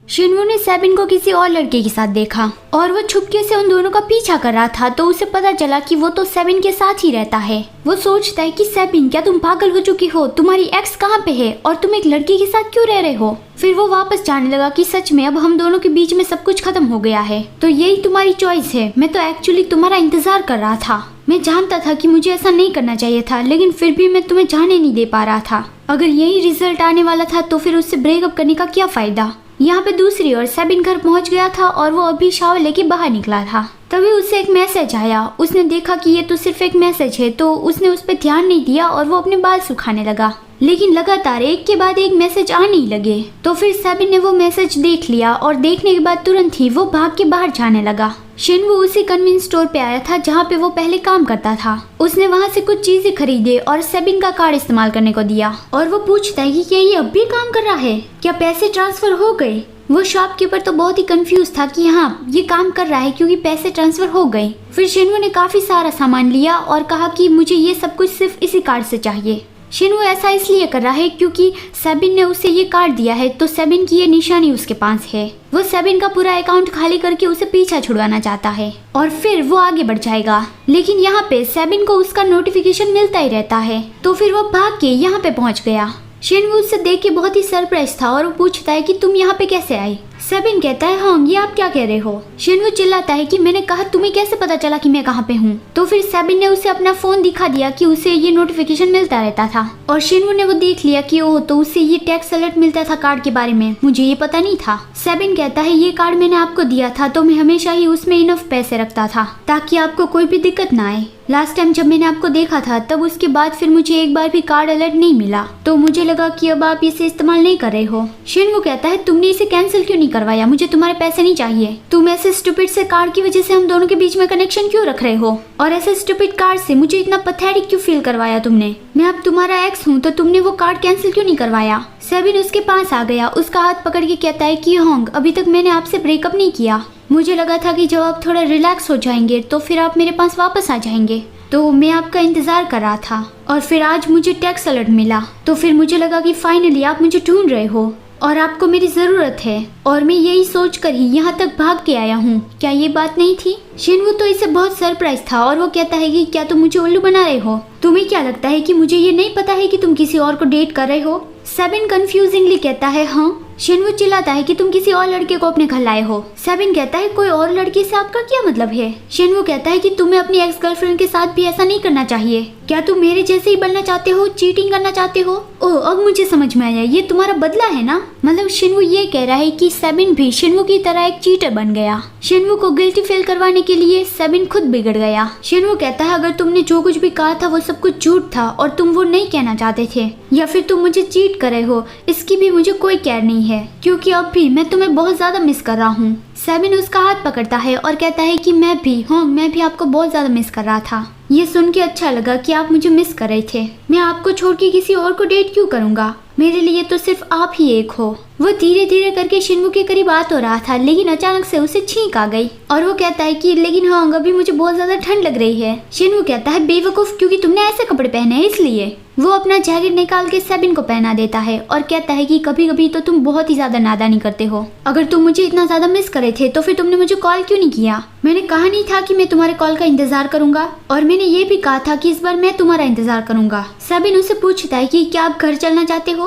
शिनवू ने सेबिन को किसी और लड़के के साथ देखा और वो छुपके से उन दोनों का पीछा कर रहा था, तो उसे पता चला कि वो तो सेबिन के साथ ही रहता है। वो सोचता है कि सेबिन, क्या तुम पागल हो चुकी हो? तुम्हारी एक्स कहाँ पे है और तुम एक लड़की के साथ क्यों रह रहे हो? फिर वो वापस जाने लगा कि सच में अब हम दोनों के बीच में सब कुछ खत्म हो गया है, तो यही तुम्हारी चॉइस है। मैं तो एक्चुअली तुम्हारा इंतजार कर रहा था। मैं जानता था कि मुझे ऐसा नहीं करना चाहिए था, लेकिन फिर भी मैं तुम्हें जाने नहीं दे पा रहा था। अगर यही रिजल्ट आने वाला था तो फिर उससे ब्रेकअप करने का क्या फायदा। यहाँ पे दूसरी ओर सेबिन घर पहुँच गया था और वो अभी शावर लेके बाहर निकला था। तभी उसे एक मैसेज आया। उसने देखा कि ये तो सिर्फ एक मैसेज है, तो उसने उस पर ध्यान नहीं दिया और वो अपने बाल सुखाने लगा। लेकिन लगातार एक के बाद एक मैसेज आने ही लगे, तो फिर सेबिन ने वो मैसेज देख लिया और देखने के बाद तुरंत ही वो भाग के बाहर जाने लगा। शिनवू उसी कन्वीनियंस स्टोर पे आया था जहाँ पे वो पहले काम करता था। उसने वहाँ से कुछ चीजें खरीदे और सेबिन का कार्ड इस्तेमाल करने को दिया और वो पूछता है कि क्या ये अब भी काम कर रहा है, क्या पैसे ट्रांसफर हो गए। वो शॉपकीपर तो बहुत ही कंफ्यूज था कि हाँ ये काम कर रहा है क्योंकि पैसे ट्रांसफर हो गए। फिर शिनवू ने काफी सारा सामान लिया और कहा कि मुझे ये सब कुछ सिर्फ इसी कार्ड से चाहिए। शिनवू ऐसा इसलिए कर रहा है क्योंकि सेबिन ने उसे ये कार्ड दिया है, तो सेबिन की ये निशानी उसके पास है। वो सेबिन का पूरा अकाउंट खाली करके उसे पीछा छुड़वाना चाहता है और फिर वो आगे बढ़ जाएगा। लेकिन यहाँ पे सेबिन को उसका नोटिफिकेशन मिलता ही रहता है, तो फिर वो भाग के यहाँ पे पहुँच गया। शिनवू उससे देख के बहुत ही सरप्राइज था और वो पूछता है कि तुम यहाँ पे कैसे आई। सेबिन कहता है, हाँ ये आप क्या कह रहे हो। शिनवू चिल्लाता है कि मैंने कहा तुम्हें कैसे पता चला कि मैं कहाँ पे हूँ। तो फिर सेबिन ने उसे अपना फोन दिखा दिया कि उसे ये नोटिफिकेशन मिलता रहता था और शिनवू ने वो देख लिया कि ओह, तो उसे ये टैक्स अलर्ट मिलता था कार्ड के बारे में, मुझे ये पता नहीं था। सेबिन कहता है, ये कार्ड मैंने आपको दिया था तो मैं हमेशा ही उसमें इनफ पैसे रखता था ताकि आपको कोई भी दिक्कत ना आए। लास्ट टाइम जब मैंने आपको देखा था तब उसके बाद फिर मुझे एक बार भी कार्ड अलर्ट नहीं मिला, तो मुझे लगा कि अब आप इसे इस्तेमाल नहीं कर रहे हो। शिनवू कहता है, तुमने इसे कैंसिल क्यों नहीं करवाया, मुझे तुम्हारे पैसे नहीं चाहिए। तुम ऐसे स्टूपिड से कार्ड की वजह से हम दोनों के बीच में कनेक्शन क्यों रख रहे हो, और ऐसे स्टूपिड कार्ड से मुझे इतना पैथेटिक क्यों फील करवाया तुमने। मैं अब तुम्हारा एक्स हूँ तो तुमने वो कार्ड कैंसिल क्यों नहीं करवाया। सेबिन उसके पास आ गया, उसका हाथ पकड़ के कहता है कि होंग, अभी तक मैंने आपसे ब्रेकअप नहीं किया। मुझे लगा था कि जब आप थोड़ा रिलैक्स हो जाएंगे तो फिर आप मेरे पास वापस आ जाएंगे, तो मैं आपका इंतजार कर रहा था। और फिर आज मुझे टैक्स अलर्ट मिला, तो फिर मुझे लगा कि फाइनली आप मुझे ढूंढ रहे हो और आपको मेरी जरूरत है, और मैं यही सोचकर ही यहाँ तक भाग के आया हूँ। क्या ये बात नहीं थी। शिनवू तो इसे बहुत सरप्राइज था और वो कहता है कि क्या तुम मुझे उल्लू बना रहे हो। तुम्हें क्या लगता है कि मुझे ये नहीं पता है कि तुम किसी और को डेट कर रहे हो। सेबिन कंफ्यूजिंगली कहता है, हाँ। शिनवू चिल्लाता है कि तुम किसी और लड़के को अपने घर लाए हो। सेबिन कहता है, कोई और लड़की से आपका क्या मतलब है। शिनवू कहता है कि तुम्हें अपनी एक्स गर्लफ्रेंड के साथ भी ऐसा नहीं करना चाहिए। क्या तुम मेरे जैसे ही बनना चाहते हो, चीटिंग करना चाहते हो। ओह, अब मुझे समझ में आया, ये तुम्हारा बदला है ना। मतलब शिनवू ये कह रहा है कि सेबिन भी शिनवू की तरह एक चीटर बन गया। शिनवू को गिल्टी फील करवाने के लिए सेबिन खुद बिगड़ गया। शिनवू कहता है, अगर तुमने जो कुछ भी कहा था वो सब कुछ झूठ था और तुम वो नहीं कहना चाहते थे, या फिर तुम मुझे चीट कर रहे हो, इसकी भी मुझे कोई केयर नहीं है, क्योंकि अब भी मैं तुम्हें बहुत ज्यादा मिस कर रहा हूँ। सेबिन उसका हाथ पकड़ता है और कहता है कि मैं भी आपको बहुत ज्यादा मिस कर रहा था। ये सुन के अच्छा लगा कि आप मुझे मिस कर रहे थे। मैं आपको छोड़ के किसी और को डेट क्यों करूँगा, मेरे लिए तो सिर्फ आप ही एक हो। वो धीरे धीरे करके शिनवू के करीब आ तो रहा था, लेकिन अचानक से उसे छींक आ गई और वो कहता है कि लेकिन हाँ, अभी मुझे बहुत ज्यादा ठंड लग रही है। शिनवू कहता है, बेवकूफ, क्योंकि तुमने ऐसे कपड़े पहने हैं इसलिए। वो अपना जैकेट निकाल के सेबिन को पहना देता है और कहता है कि कभी कभी तो तुम बहुत ही ज्यादा नादानी करते हो। अगर तुम मुझे इतना ज्यादा मिस करे थे तो फिर तुमने मुझे कॉल क्यों नहीं किया। मैंने कहा नहीं था कि मैं तुम्हारे कॉल का इंतजार करूंगा, और मैंने ये भी कहा था कि इस बार मैं तुम्हारा इंतजार करूंगा। सेबिन उसे पूछता है कि क्या आप घर चलना चाहते हो।